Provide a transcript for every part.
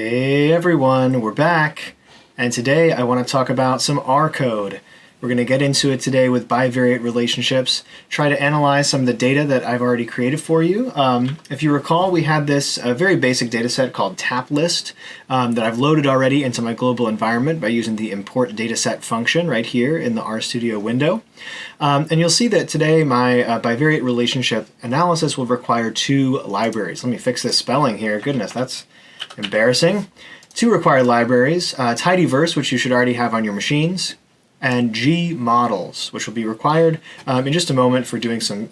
Hey everyone, we're back, and today I want to talk about some R code. We're going to get into it today with bivariate relationships, try to analyze some of the data that I've already created for you. If you recall, we had this very basic data set called tap list that I've loaded already into my global environment by using the import dataset function right here in the RStudio window. And you'll see that today my bivariate relationship analysis will require two libraries. Let me fix this spelling here. Goodness, that's embarrassing. Two required libraries, tidyverse, which you should already have on your machines, and gmodels, which will be required in just a moment for doing some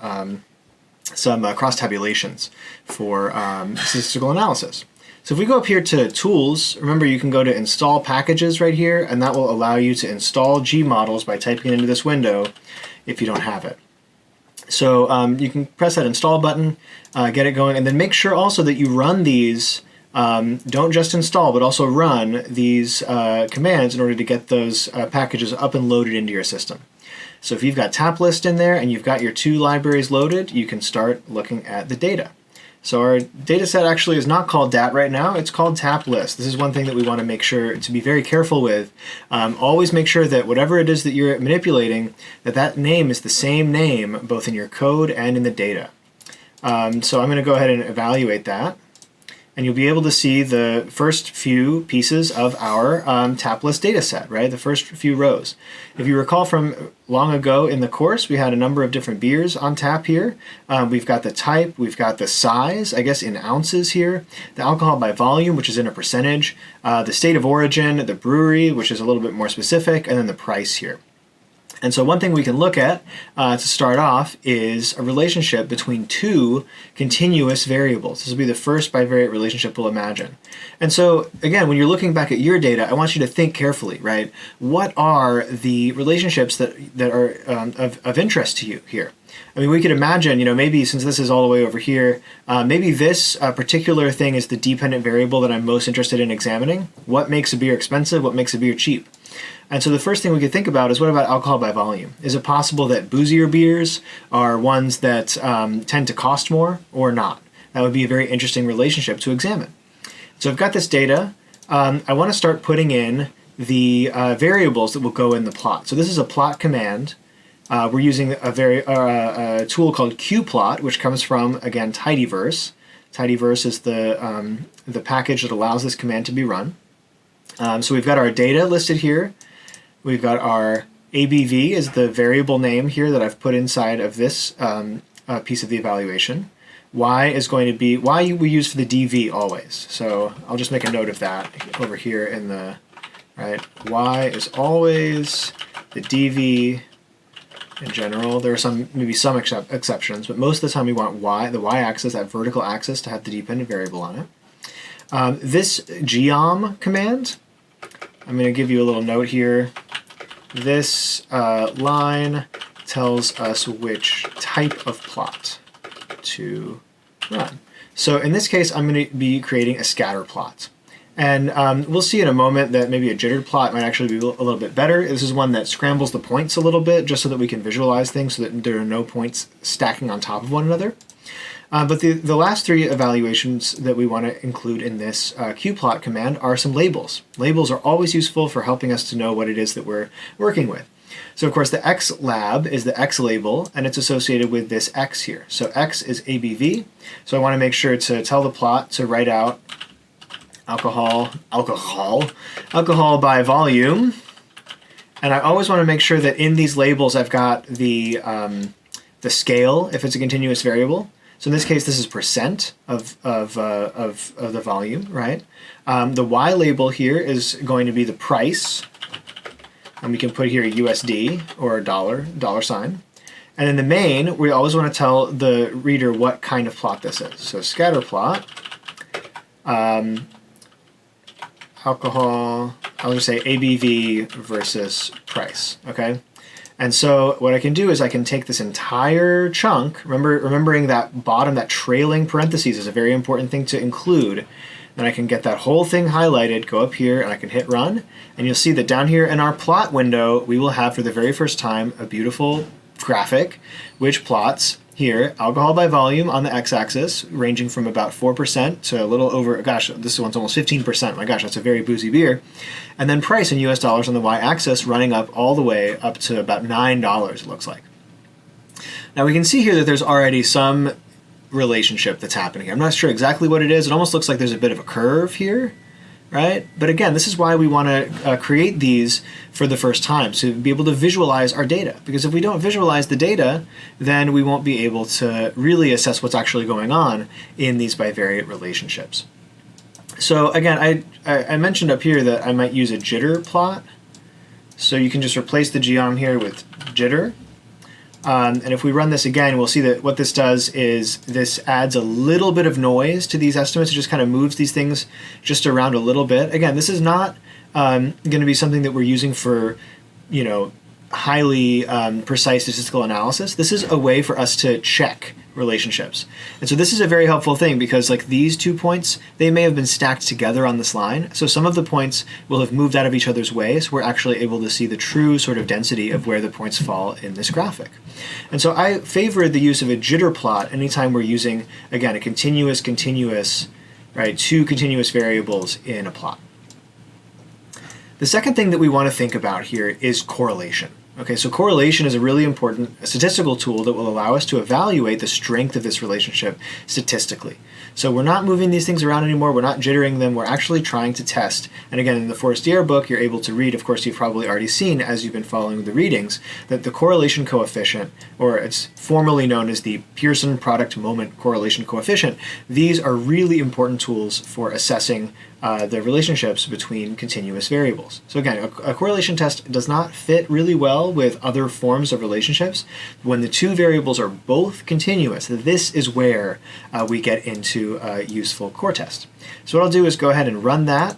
cross tabulations for statistical analysis. So if we go up here to Tools, remember you can go to Install Packages right here, and that will allow you to install gmodels by typing it into this window if you don't have it. So you can press that Install button, get it going, and then make sure also that you run these. Don't just install, but also run these commands in order to get those packages up and loaded into your system. So if you've got tap list in there and you've got your two libraries loaded, you can start looking at the data. So our data set actually is not called DAT right now, it's called tap list. This is one thing that we want to make sure to be very careful with. Always make sure that whatever it is that you're manipulating, that name is the same name both in your code and in the data. So I'm going to go ahead and evaluate that. And you'll be able to see the first few pieces of our tap list data set, right? The first few rows. If you recall from long ago in the course, we had a number of different beers on tap here. We've got the type, we've got the size, I guess in ounces here, the alcohol by volume, which is in a percentage, the state of origin, the brewery, which is a little bit more specific, and then the price here. And so one thing we can look at to start off is a relationship between two continuous variables. This will be the first bivariate relationship we'll imagine. And so again, when you're looking back at your data, I want you to think carefully, right? What are the relationships that are of interest to you here? I mean, we could imagine, maybe since this is all the way over here, maybe this particular thing is the dependent variable that I'm most interested in examining. What makes a beer expensive? What makes a beer cheap? And so the first thing we could think about is, what about alcohol by volume? Is it possible that boozier beers are ones that tend to cost more or not? That would be a very interesting relationship to examine. So I've got this data. I want to start putting in the variables that will go in the plot. So this is a plot command. We're using a tool called qplot, which comes from, again, tidyverse. Tidyverse is the package that allows this command to be run. So we've got our data listed here. We've got our ABV is the variable name here that I've put inside of this piece of the evaluation. Y is going to be, Y we use for the DV always. So I'll just make a note of that over here in the, right? Y is always the DV in general. There are maybe some exceptions, but most of the time we want Y, the Y-axis, that vertical axis, to have the dependent variable on it. This geom command, I'm going to give you a little note here. This line tells us which type of plot to run. So in this case, I'm going to be creating a scatter plot. And we'll see in a moment that maybe a jittered plot might actually be a little bit better. This is one that scrambles the points a little bit just so that we can visualize things so that there are no points stacking on top of one another. But the last three evaluations that we want to include in this qplot command are some labels. Labels are always useful for helping us to know what it is that we're working with. So of course the X lab is the X label, and it's associated with this X here. So X is ABV. So I want to make sure to tell the plot to write out alcohol by volume. And I always want to make sure that in these labels I've got the scale if it's a continuous variable. So in this case, this is percent of the volume, right? The Y label here is going to be the price, and we can put here USD or dollar sign. And in the main, we always want to tell the reader what kind of plot this is. So scatter plot, alcohol, I'll just say ABV versus price, okay? And so what I can do is I can take this entire chunk, remembering that bottom, that trailing parentheses is a very important thing to include. Then I can get that whole thing highlighted, go up here, and I can hit run. And you'll see that down here in our plot window, we will have for the very first time a beautiful graphic which plots here, alcohol by volume on the x-axis, ranging from about 4% to a little over, gosh, this one's almost 15%. My gosh, that's a very boozy beer. And then price in US dollars on the y-axis, running up all the way up to about $9, it looks like. Now we can see here that there's already some relationship that's happening. I'm not sure exactly what it is. It almost looks like there's a bit of a curve here, right? But again, this is why we want to create these for the first time, to be able to visualize our data. Because if we don't visualize the data, then we won't be able to really assess what's actually going on in these bivariate relationships. So again, I mentioned up here that I might use a jitter plot. So you can just replace the geom here with jitter. And if we run this again, we'll see that what this does is this adds a little bit of noise to these estimates. It just kind of moves these things just around a little bit. Again, this is not going to be something that we're using for, you know, highly precise statistical analysis. This is a way for us to check relationships. And so this is a very helpful thing because like these 2 points, they may have been stacked together on this line. So some of the points will have moved out of each other's way, so we're actually able to see the true sort of density of where the points fall in this graphic. And so I favor the use of a jitter plot anytime we're using, again, a continuous, right, 2 continuous variables in a plot. The second thing that we want to think about here is correlation. Okay, so correlation is a really important statistical tool that will allow us to evaluate the strength of this relationship statistically. So we're not moving these things around anymore, we're not jittering them, we're actually trying to test. And again, in the Forestier book, you're able to read, of course, you've probably already seen as you've been following the readings, that the correlation coefficient, or it's formally known as the Pearson product moment correlation coefficient, these are really important tools for assessing the relationships between continuous variables. So again, a correlation test does not fit really well with other forms of relationships. When the 2 variables are both continuous, this is where we get into a useful core test. So what I'll do is go ahead and run that,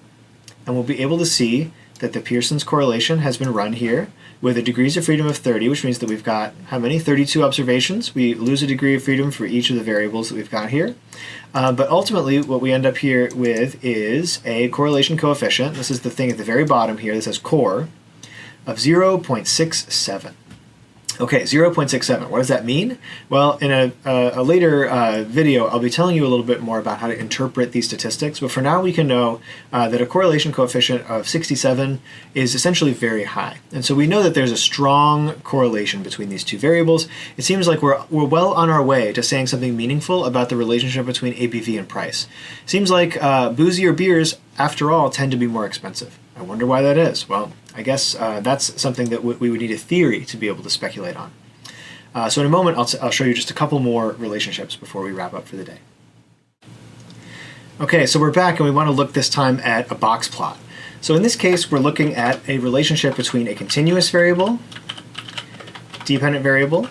and we'll be able to see that the Pearson's correlation has been run here with a degrees of freedom of 30, which means that we've got, how many? 32 observations. We lose a degree of freedom for each of the variables that we've got here. But ultimately, what we end up here with is a correlation coefficient. This is the thing at the very bottom here that says core of 0.67. Okay, 0.67. What does that mean? Well, in a later video, I'll be telling you a little bit more about how to interpret these statistics, but for now we can know that a correlation coefficient of 67 is essentially very high. And so we know that there's a strong correlation between these 2 variables. It seems like we're well on our way to saying something meaningful about the relationship between ABV and price. Seems like boozier beers, after all, tend to be more expensive. I wonder why that is. Well, I guess that's something that we would need a theory to be able to speculate on. So in a moment, I'll show you just a couple more relationships before we wrap up for the day. Okay, so we're back and we want to look this time at a box plot. So in this case, we're looking at a relationship between a continuous variable, dependent variable,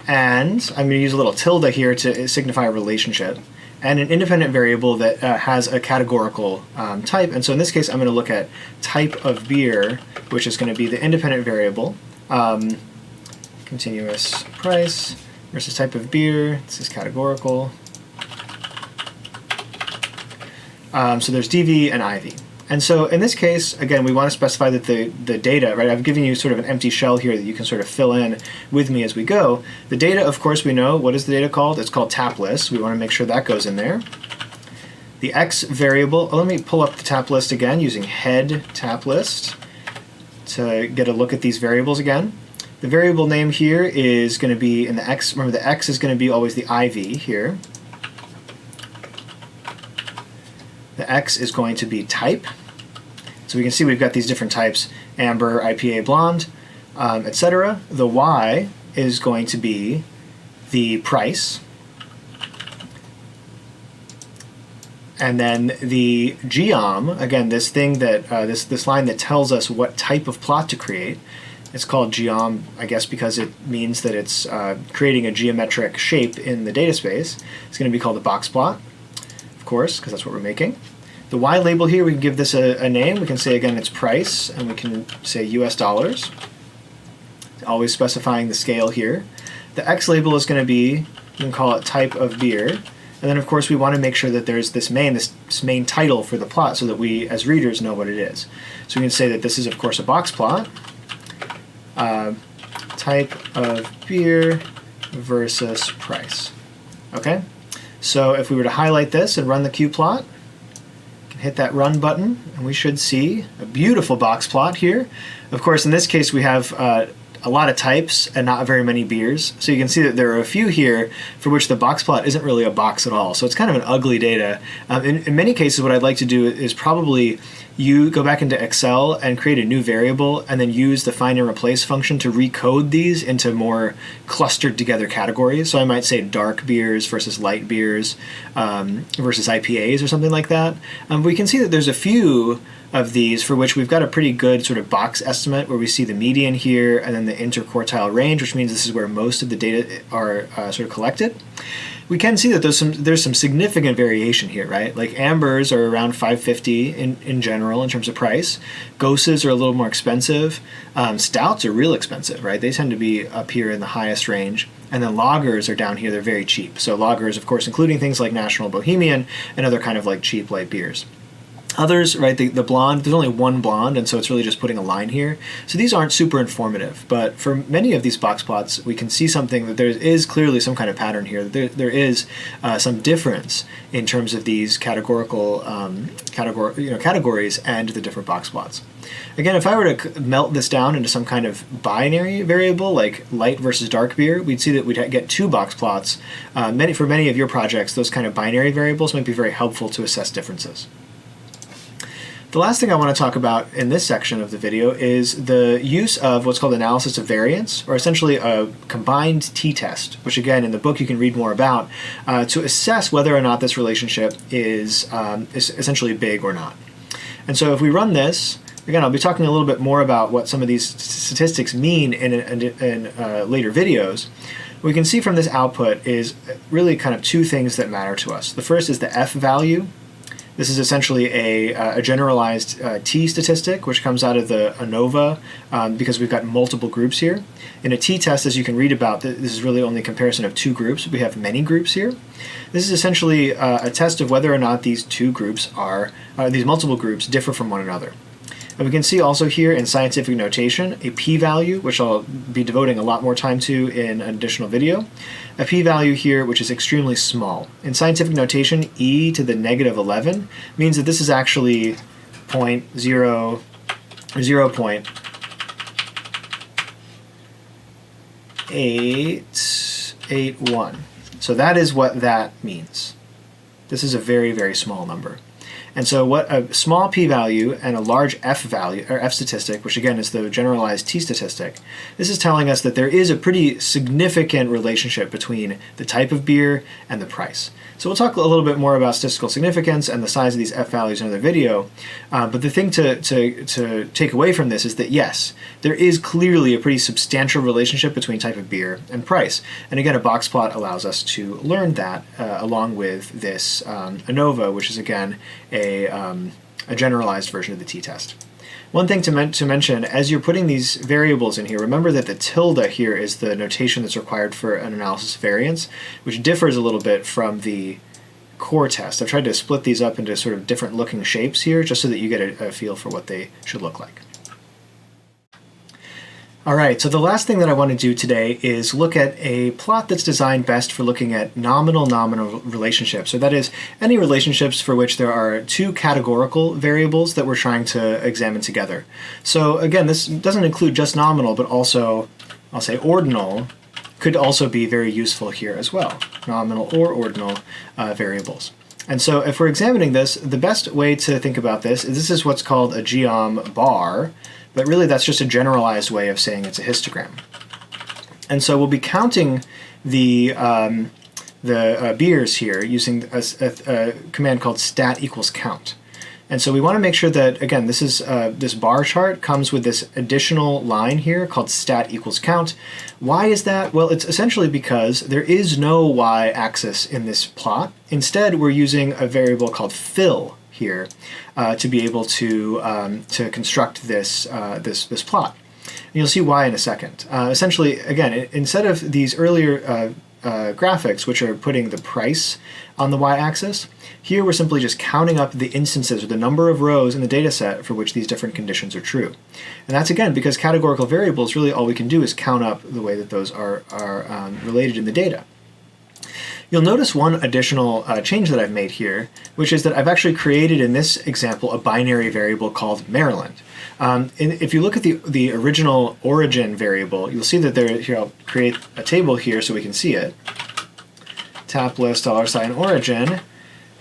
and I'm going to use a little tilde here to signify a relationship, and an independent variable that has a categorical type. And so in this case, I'm going to look at type of beer, which is going to be the independent variable, continuous price versus type of beer. This is categorical. So there's DV and IV. And so in this case, again, we want to specify that the data, right, I've given you sort of an empty shell here that you can sort of fill in with me as we go. The data, of course, we know, what is the data called? It's called tap list. We want to make sure that goes in there. The X variable, let me pull up the tap list again using head tap list to get a look at these variables again. The variable name here is going to be in the X, remember the X is going to be always the IV here. The X is going to be type. So we can see we've got these different types, amber, IPA, blonde, etc. The Y is going to be the price. And then the geom, again, this thing that, this line that tells us what type of plot to create, it's called geom, I guess, because it means that it's creating a geometric shape in the data space. It's going to be called a box plot, of course, because that's what we're making. The Y label here, we can give this a name. We can say, again, it's price, and we can say US dollars, always specifying the scale here. The X label is going to be, you can call it type of beer. And then, of course, we want to make sure that there's this main title for the plot so that we, as readers, know what it is. So we can say that this is, of course, a box plot. Type of beer, versus price. Okay? So if we were to highlight this and run the qplot, hit that run button, and we should see a beautiful box plot here. Of course, in this case, we have a lot of types and not very many beers. So you can see that there are a few here for which the box plot isn't really a box at all. So it's kind of an ugly data. In many cases, what I'd like to do is probably you go back into Excel and create a new variable and then use the find and replace function to recode these into more clustered together categories. So I might say dark beers versus light beers versus IPAs or something like that. We can see that there's a few of these for which we've got a pretty good sort of box estimate where we see the median here and then the interquartile range, which means this is where most of the data are sort of collected. We can see that there's some significant variation here, right? Like ambers are around $5.50 in general in terms of price. Goses are a little more expensive. Stouts are real expensive, right? They tend to be up here in the highest range. And then lagers are down here, they're very cheap. So lagers, of course, including things like National Bohemian and other kind of like cheap light beers. Others, right, the blonde, there's only one blonde, and so it's really just putting a line here. So these aren't super informative, but for many of these box plots, we can see something that there is clearly some kind of pattern here. There is some difference in terms of these categorical categories and the different box plots. Again, if I were to melt this down into some kind of binary variable, like light versus dark beer, we'd see that we'd get two box plots. For many of your projects, those kind of binary variables might be very helpful to assess differences. The last thing I want to talk about in this section of the video is the use of what's called analysis of variance, or essentially a combined t-test, which again in the book you can read more about, to assess whether or not this relationship is essentially big or not. And so if we run this, again I'll be talking a little bit more about what some of these statistics mean in later videos. What we can see from this output is really kind of two things that matter to us. The first is the F value. This is essentially a generalized t statistic, which comes out of the ANOVA because we've got multiple groups here. In a t-test, as you can read about, this is really only a comparison of two groups. We have many groups here. This is essentially a test of whether or not these two groups these multiple groups differ from one another. And we can see also here in scientific notation a p-value, which I'll be devoting a lot more time to in an additional video. A p-value here which is extremely small. In scientific notation, e to the negative 11 means that this is actually 0.881. So that is what that means. This is a very, very small number. And so what a small p-value and a large f value, or f statistic, which again is the generalized t statistic, this is telling us that there is a pretty significant relationship between the type of beer and the price. So we'll talk a little bit more about statistical significance and the size of these f values in another video, but the thing to take away from this is that yes, there is clearly a pretty substantial relationship between type of beer and price. And again, a box plot allows us to learn that along with this ANOVA, which is again a generalized version of the t-test. One thing to mention, as you're putting these variables in here, remember that the tilde here is the notation that's required for an analysis of variance, which differs a little bit from the core test. I've tried to split these up into sort of different looking shapes here, just so that you get a feel for what they should look like. Alright, so the last thing that I want to do today is look at a plot that's designed best for looking at nominal relationships. So that is, any relationships for which there are two categorical variables that we're trying to examine together. So again, this doesn't include just nominal, but also, I'll say ordinal, could also be very useful here as well. Nominal or ordinal variables. And so if we're examining this, the best way to think about this is what's called a geom bar, but really that's just a generalized way of saying it's a histogram. And so we'll be counting the beers here using a command called stat equals count. And so we want to make sure that, again, this is this bar chart comes with this additional line here called stat equals count. Why is that? Well, it's essentially because there is no y-axis in this plot. Instead, we're using a variable called fill here to be able to construct this this plot. And you'll see why in a second. Essentially, again, instead of these earlier graphics, which are putting the price on the y-axis. Here we're simply just counting up the instances, or the number of rows in the data set for which these different conditions are true. And that's, again, because categorical variables, really all we can do is count up the way that those are related in the data. You'll notice one additional change that I've made here, which is that I've actually created in this example a binary variable called Maryland. If you look at the original origin variable, you'll see that here I'll create a table here so we can see it. Tap list $origin.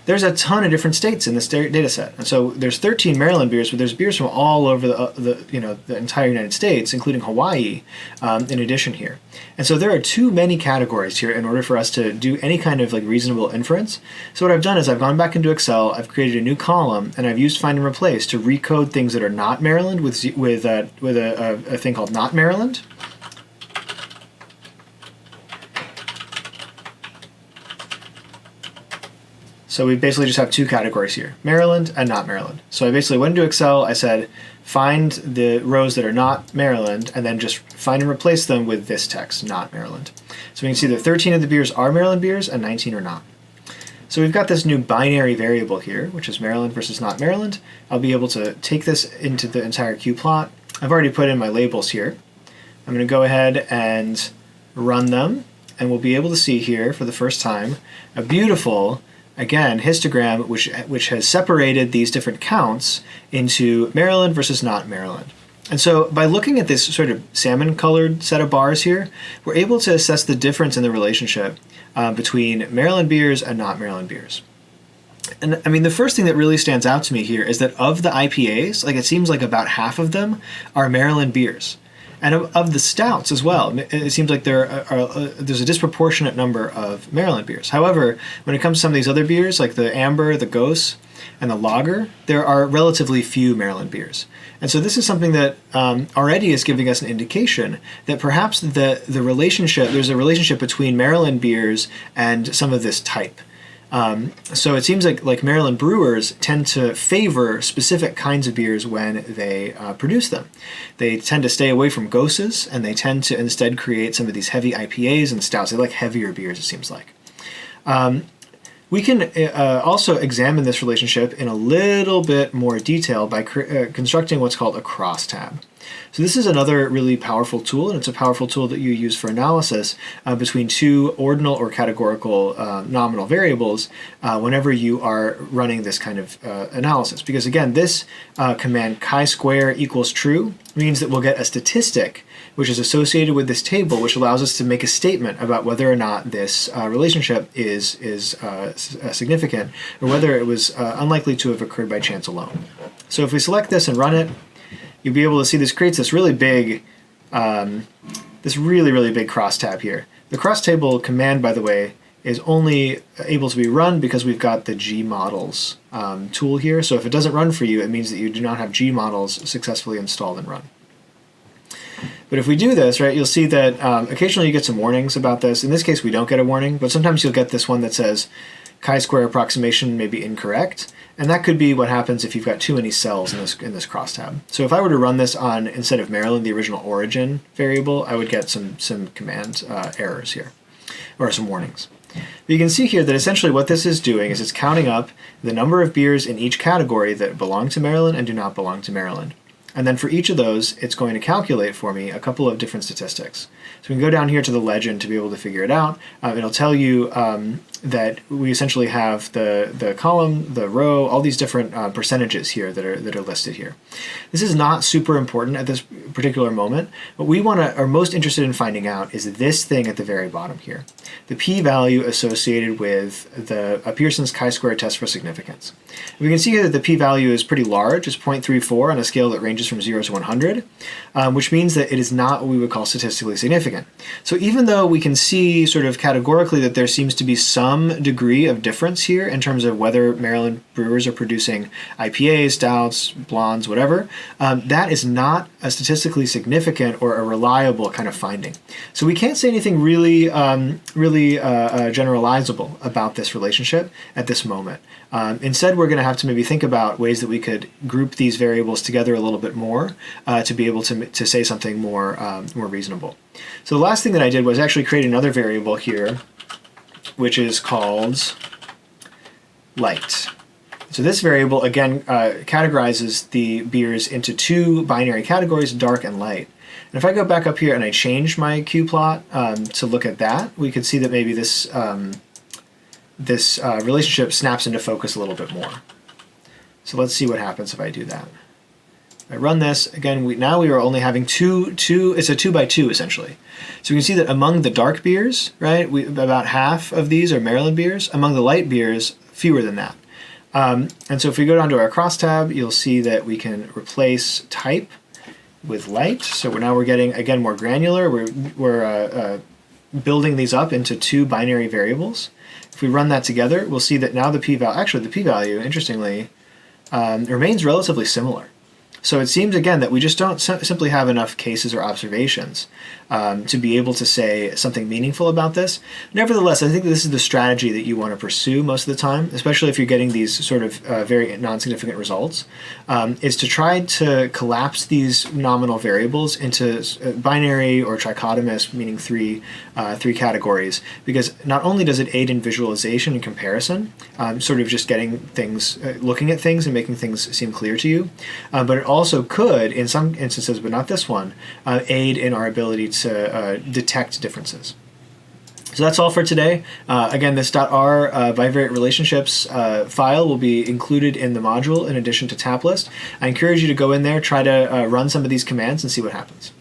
There's a ton of different states in this data set. And so there's 13 Maryland beers, but there's beers from all over the entire United States, including Hawaii, in addition here. And so there are too many categories here in order for us to do any kind of reasonable inference. So what I've done is I've gone back into Excel, I've created a new column, and I've used find and replace to recode things that are not Maryland with a thing called not Maryland. So we basically just have two categories here, Maryland and not Maryland. So I basically went into Excel, I said, find the rows that are not Maryland, and then just find and replace them with this text, not Maryland. So we can see that 13 of the beers are Maryland beers and 19 are not. So we've got this new binary variable here, which is Maryland versus not Maryland. I'll be able to take this into the entire qplot. I've already put in my labels here. I'm going to go ahead and run them, and we'll be able to see here for the first time a beautiful, again, histogram which has separated these different counts into Maryland versus not Maryland. And so by looking at this sort of salmon-colored set of bars here, we're able to assess the difference in the relationship between Maryland beers and not Maryland beers. And I mean, the first thing that really stands out to me here is that of the IPAs, it seems like about half of them are Maryland beers. And of the stouts as well, it seems like there's a disproportionate number of Maryland beers. However, when it comes to some of these other beers, like the Amber, the Gose, and the Lager, there are relatively few Maryland beers. And so this is something that already is giving us an indication that perhaps there's a relationship between Maryland beers and some of this type. So it seems like Maryland brewers tend to favor specific kinds of beers when they produce them. They tend to stay away from Goses, and they tend to instead create some of these heavy IPAs and stouts. They like heavier beers, it seems like. We can also examine this relationship in a little bit more detail by constructing what's called a crosstab. So this is another really powerful tool, and it's a powerful tool that you use for analysis between two ordinal or categorical nominal variables whenever you are running this kind of analysis. Because again, this command chi-square equals true means that we'll get a statistic which is associated with this table, which allows us to make a statement about whether or not this relationship is significant, or whether it was unlikely to have occurred by chance alone. So if we select this and run it, you'll be able to see this creates this really big, really big crosstab here. The cross table command, by the way, is only able to be run because we've got the gmodels tool here. So if it doesn't run for you, it means that you do not have gmodels successfully installed and run. But if we do this, right, you'll see that occasionally you get some warnings about this. In this case, we don't get a warning, but sometimes you'll get this one that says chi-square approximation may be incorrect. And that could be what happens if you've got too many cells in this crosstab. So if I were to run this on, instead of Maryland, the original origin variable, I would get some command errors here, or some warnings. But you can see here that essentially what this is doing is it's counting up the number of beers in each category that belong to Maryland and do not belong to Maryland. And then for each of those, it's going to calculate for me a couple of different statistics. So we can go down here to the legend to be able to figure it out. It'll tell you that we essentially have the column, the row, all these different percentages here that are listed here. This is not super important at this particular moment. What we are most interested in finding out is this thing at the very bottom here, the p-value associated with the Pearson's chi-square test for significance. We can see here that the p-value is pretty large. It's 0.34 on a scale that ranges from 0 to 100, which means that it is not what we would call statistically significant. So even though we can see sort of categorically that there seems to be some degree of difference here in terms of whether Maryland brewers are producing IPAs, stouts, blondes, whatever, that is not a statistically significant or a reliable kind of finding. So we can't say anything really generalizable about this relationship at this moment. Instead, we're going to have to maybe think about ways that we could group these variables together a little bit more to be able to say something more reasonable. So the last thing that I did was actually create another variable here which is called light. So this variable, again, categorizes the beers into two binary categories, dark and light. And if I go back up here and I change my qplot to look at that, we could see that maybe this, this relationship snaps into focus a little bit more. So let's see what happens if I do that. If I run this, again, now we are only having it's a 2 by 2 essentially. So we can see that among the dark beers, right, about half of these are Maryland beers. Among the light beers, fewer than that. And so if we go down to our crosstab, you'll see that we can replace type with light. So we're getting, again, more granular. We're building these up into two binary variables. If we run that together, we'll see that now the p-value, actually the p-value, interestingly, remains relatively similar. So it seems, again, that we just don't simply have enough cases or observations to be able to say something meaningful about this. Nevertheless, I think this is the strategy that you want to pursue most of the time, especially if you're getting these sort of very non-significant results, is to try to collapse these nominal variables into binary or trichotomous, meaning three categories, because not only does it aid in visualization and comparison, sort of just getting things, looking at things and making things seem clear to you, but it also could, in some instances, but not this one, aid in our ability to detect differences. So that's all for today. Again, this .r bivariate relationships file will be included in the module in addition to tap list. I encourage you to go in there, try to run some of these commands and see what happens.